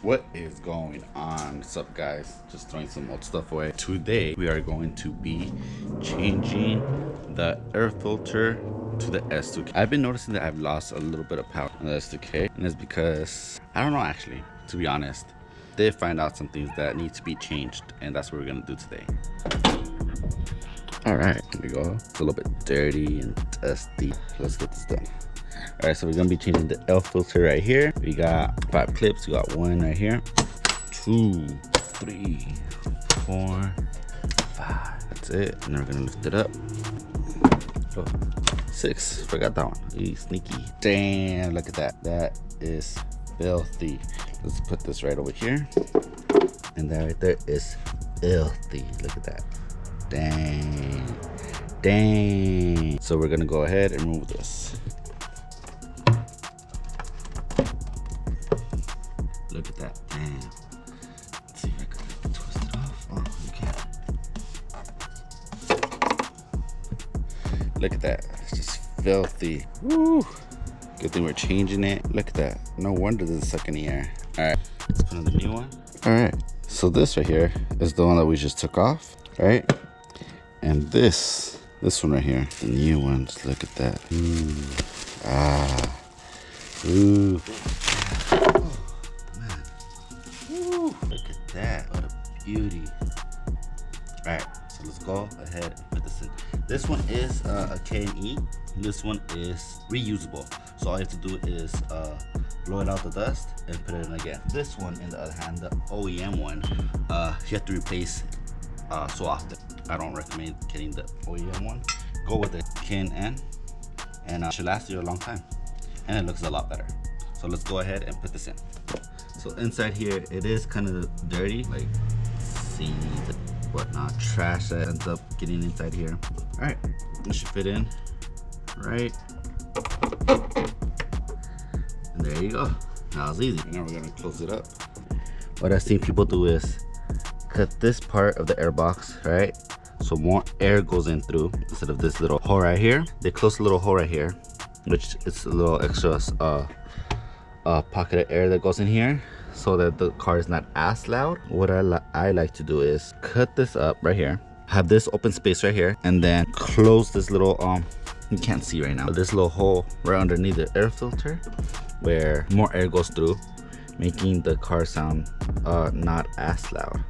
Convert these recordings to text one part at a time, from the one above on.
What is going on? What's up, guys? Just throwing some old stuff away. Today we are going to be changing the air filter to the S2K. I've been noticing that I've lost a little bit of power on the S2K, and it's because I don't know, actually, to be honest. Did find out some things that need to be changed, and that's what we're gonna do today. All right, here we go. It's a little bit dirty and dusty. Let's get this done. All right, so we're gonna be changing the air filter right here. We got 5 clips. We got 1 right here, 2, 3, 4, 5. That's it. And then we're gonna lift it up. Oh, 6. Forgot that one. Hey, sneaky. Damn, look at that. That is filthy. Let's put this right over here. And that right there is filthy. Look at that. Dang. Dang. So we're gonna go ahead and remove this. Look at that. Damn. Let's see if I can twist it off. Oh, you can't. Look at that. It's just filthy. Woo. Good thing we're changing it. Look at that. No wonder this is sucking the air. All right. Let's put in the new one. All right. So this right here is the one that we just took off, right? And this one right here, the new ones. Look at that. Ooh. Ah. Ooh. Look at that, what a beauty. All right, so let's go ahead and put this in. This one is a K&E. This one is reusable. So all you have to do is blow it out the dust and put it in again. This one, on the other hand, the OEM one, you have to replace so often. I don't recommend getting the OEM one. Go with the K&N, and it should last you a long time. And it looks a lot better. So let's go ahead and put this in. So inside here, it is kind of dirty, like seeds, whatnot, trash that ends up getting inside here. All right, it should fit in, right? And there you go. That was easy. Now we're gonna close it up. What I've seen people do is cut this part of the air box, right? So more air goes in through instead of this little hole right here. They close the little hole right here, which is a little extra pocket of air that goes in here, so that the car is not as loud. What I like to do is cut this up right here, have this open space right here, and then close this little you can't see right now, this little hole right underneath the air filter where more air goes through, making the car sound not as loud.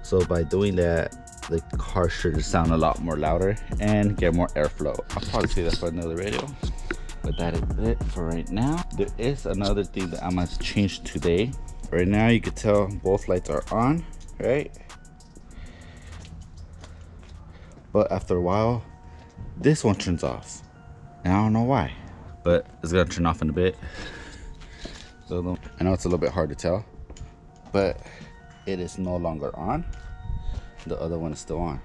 So by doing that, the car should sound a lot more louder and get more airflow. I'll probably say that for another video, but that is it for right now. There is another thing that I must change today. Right now you can tell both lights are on, right? But after a while, this one turns off. And I don't know why, but it's gonna turn off in a bit. So I know it's a little bit hard to tell, but it is no longer on. The other one is still on.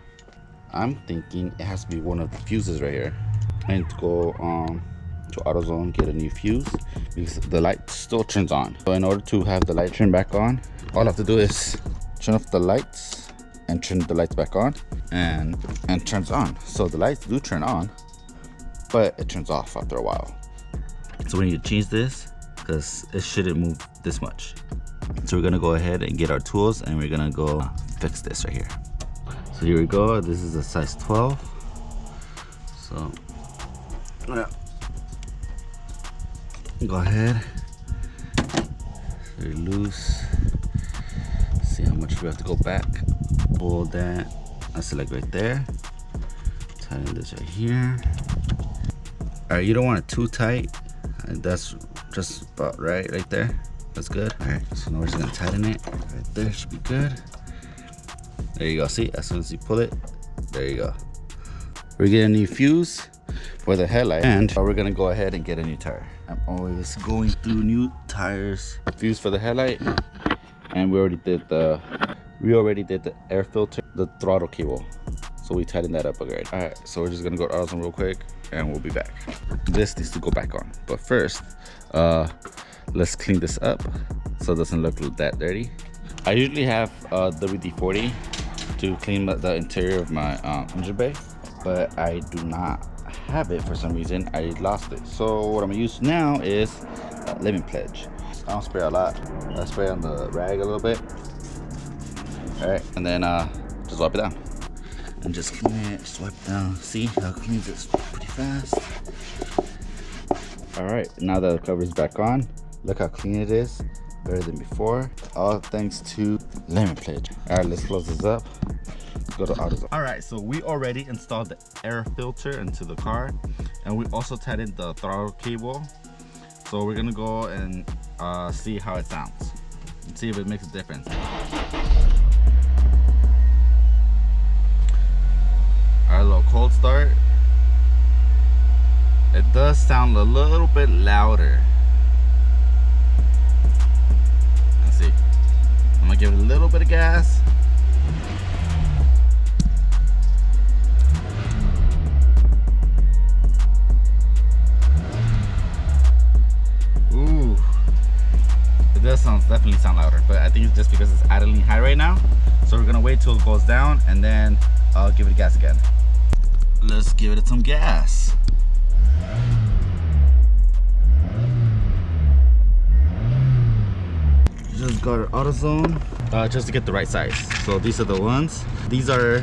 I'm thinking it has to be one of the fuses right here. I need to go to AutoZone, get a new fuse, because the light still turns on. So in order to have the light turn back on, all I have to do is turn off the lights and turn the lights back on, and turns on. So the lights do turn on, but it turns off after a while. So we need to change this because it shouldn't move this much. So we're gonna go ahead and get our tools, and we're gonna go fix this right here. So here we go. This is a size 12. So yeah. Go ahead, very loose. See how much we have to go back. Pull that. I select right there. Tighten this right here. All right, you don't want it too tight. That's just about right there. That's good. All right, so now we're just gonna tighten it right there. Should be good. There you go. See, as soon as you pull it, there you go. We're getting a new fuse for the headlight, and we're gonna go ahead and get a new tire. I'm always going through new tires. Fuse for the headlight, and we already did the air filter, the throttle cable, so we tightened that up already. All right, so we're just gonna go to AutoZone real quick, and we'll be back. This needs to go back on, but first let's clean this up so it doesn't look that dirty. I usually have WD-40 to clean the interior of my engine bay, but I do not have it for some reason. I lost it. So what I'm gonna use now is lemon pledge. I don't spray a lot. I spray on the rag a little bit. All right, and then just wipe it down. And just clean it, just wipe it down. See how it cleans it pretty fast. All right, now that the cover is back on, look how clean it is, better than before. All thanks to lemon pledge. All right, let's close this up. Go to AutoZone. All right, so we already installed the air filter into the car, and we also tied in the throttle cable. So we're gonna go and see how it sounds and see if it makes a difference. Our little cold start. It does sound a little bit louder. Let's see. I'm gonna give it a little bit of gas. Ooh. It does definitely sound louder, but I think it's just because it's idling high right now. So we're gonna wait till it goes down and then I'll give it gas again. Let's give it some gas. Just got our AutoZone just to get the right size. So these are the ones. These are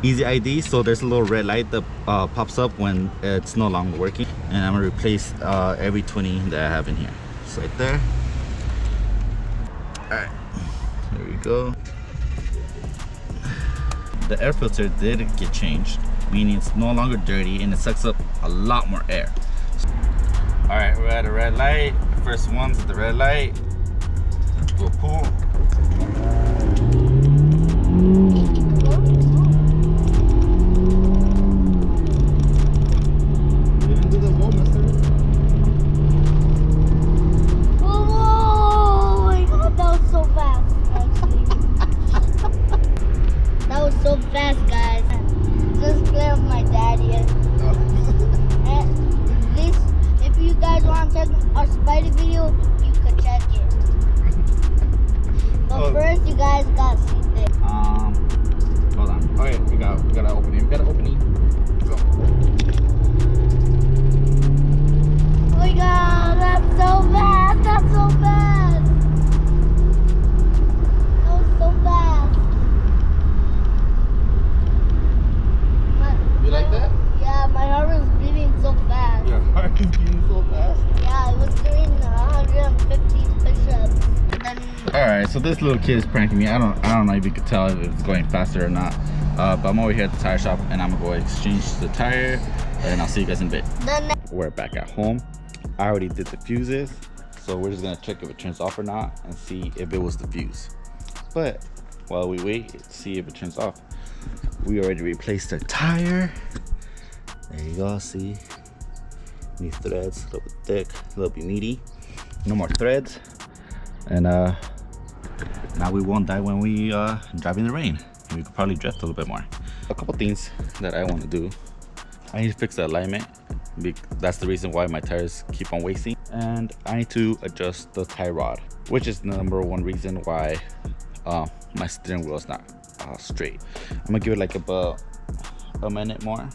easy ID, so there's a little red light that pops up when it's no longer working, and I'm gonna replace every 20 that I have in here. So right there. All right, there we go. The air filter did get changed, meaning it's no longer dirty and it sucks up a lot more air. All right, we're at a red light. The first one's at the red light. We'll pull. Oh my god, that was so fast, actually. That was so fast, guys. Just play with my daddy. And this, if you guys want to check our Spidey video, you can check it. But first, you guys got to see this. Hold on. Okay, we gotta open it. We gotta open it. Go. Oh my god, that's so fast. That's so fast. That was so fast. You like that? Yeah, my heart was beating so fast. Your heart is beating so fast. Yeah, I was doing 150 push-ups. Alright, so this little kid is pranking me. I don't know if you could tell if it's going faster or not. But I'm over here at the tire shop and I'm gonna go exchange the tire and I'll see you guys in a bit. We're back at home. I already did the fuses, so we're just gonna check if it turns off or not and see if it was the fuse. But while we wait to see if it turns off, we already replaced the tire. There you go, see? These threads, a little bit thick, a little bit meaty. No more threads. And now we won't die when we drive in the rain. We could probably drift a little bit more. A couple things that I want to do. I need to fix the alignment. That's the reason why my tires keep on wasting. And I need to adjust the tie rod, which is the #1 reason why my steering wheel is not straight. I'm gonna give it like about a minute more.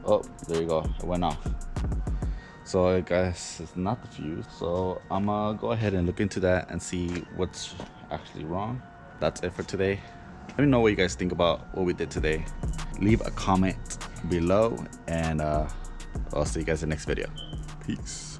Oh, there you go, it went off. So I guess it's not the fuse. So I'm gonna go ahead and look into that and see what's actually wrong. That's it for today. Let me know what you guys think about what we did today. Leave a comment below and I'll see you guys in the next video. Peace.